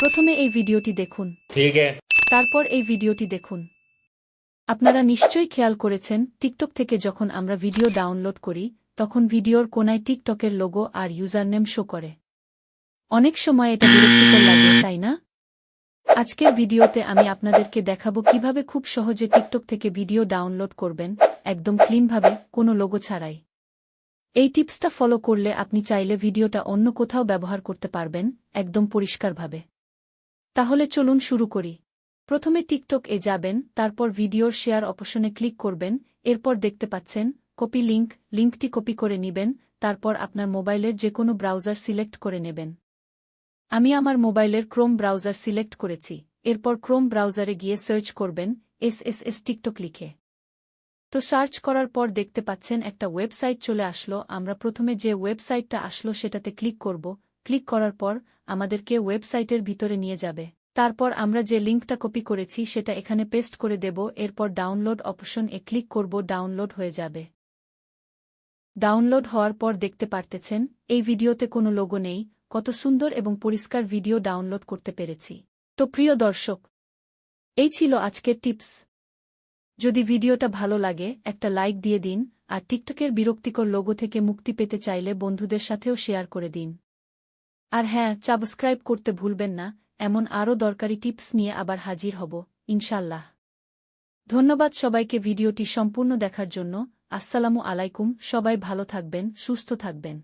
প্রথমে এই ভিডিওটি দেখুন, ठीक है। তারপর এই ভিডিওটি দেখুন। আপনারা নিশ্চয়ই খেয়াল করেছেন, টিকটক থেকে যখন আমরা ভিডিও ডাউনলোড করি, তখন ভিডিওর কোনায় টিকটকের লোগো আর ইউজারনেম শো করে। অনেক সময় এটা বিরক্তিকর লাগে, তাই না? আজকের ভিডিওতে আমি আপনাদেরকে দেখাবো কিভাবে খুব সহজে টিকটক থেকে ভিডিও ডাউনলোড করবেন, একদম ক্লিনভাবে, কোনো লোগো ছাড়াই। এই টিপসটা ফলো করলে আপনি চাইলে ভিডিওটা অন্য কোথাও ব্যবহার করতে পারবেন, একদম পরিষ্কারভাবে। তাহলে চলুন শুরু করি। প্রথমে টিকটক এ যাবেন, তারপর ভিডিওর শেয়ার অপশনে ক্লিক করবেন, এরপর দেখতে পাচ্ছেন কপি লিঙ্ক, লিঙ্কটি কপি করে নিবেন, তারপর আপনার মোবাইলের যে কোনো ব্রাউজার সিলেক্ট করে নেবেন। আমি আমার মোবাইলের ক্রোম ব্রাউজার সিলেক্ট করেছি। এরপর ক্রোম ব্রাউজারে গিয়ে সার্চ করবেন এসএসএস টিকটক লিখে। তো সার্চ করার পর দেখতে পাচ্ছেন একটা ওয়েবসাইট চলে আসলো। আমরা প্রথমে যে ওয়েবসাইটটা আসলো সেটাতে ক্লিক করব। ক্লিক করার পর আমাদেরকে ওয়েবসাইটের ভিতরে নিয়ে যাবে। তারপর আমরা যে লিঙ্কটা কপি করেছি সেটা এখানে পেস্ট করে দেব। এরপর ডাউনলোড অপশন এ ক্লিক করব, ডাউনলোড হয়ে যাবে। ডাউনলোড হওয়ার পর দেখতে পারতেছেন এই ভিডিওতে কোনো লোগো নেই। কত সুন্দর এবং পরিষ্কার ভিডিও ডাউনলোড করতে পেরেছি। তো প্রিয় দর্শক, এই ছিল আজকের টিপস। যদি ভিডিওটা ভালো লাগে একটা লাইক দিয়ে দিন, আর টিকটকের বিরক্তিকর লোগো থেকে মুক্তি পেতে চাইলে বন্ধুদের সাথেও শেয়ার করে দিন। আর হ্যাঁ, সাবস্ক্রাইব করতে ভুলবেন না। এমন আরও দরকারি টিপস নিয়ে আবার হাজির হব, ইনশাল্লাহ। ধন্যবাদ সবাইকে ভিডিওটি সম্পূর্ণ দেখার জন্য। আসসালামু আলাইকুম। সবাই ভালো থাকবেন, সুস্থ থাকবেন।